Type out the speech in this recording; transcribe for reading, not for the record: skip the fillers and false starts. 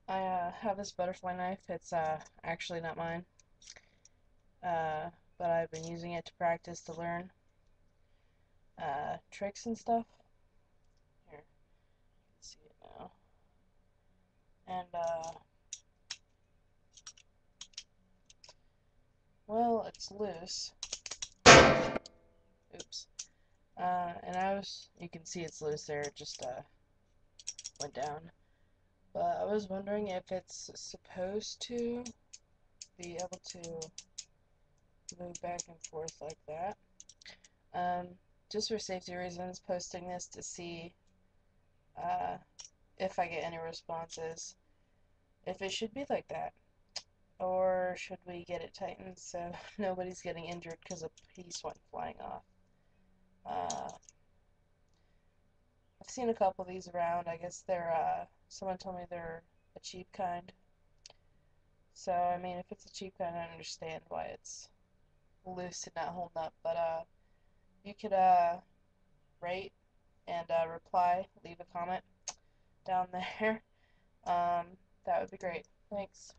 I have this butterfly knife. It's actually not mine, uh, but I've been using it to practice to learn tricks and stuff. Here, you can see it now. And well, it's loose. Oops. And you can see it's loose there. It just went down. But I was wondering if it's supposed to be able to move back and forth like that. Um, just for safety reasons, posting this to see uh, if I get any responses. If it should be like that, or should we get it tightened so nobody's getting injured because a piece went flying off? Uh, I've seen a couple of these around. I guess someone told me they're a cheap kind. So, I mean, if it's a cheap kind, I understand why it's loose and not holding up. But, you could, rate and, reply, leave a comment down there. That would be great. Thanks.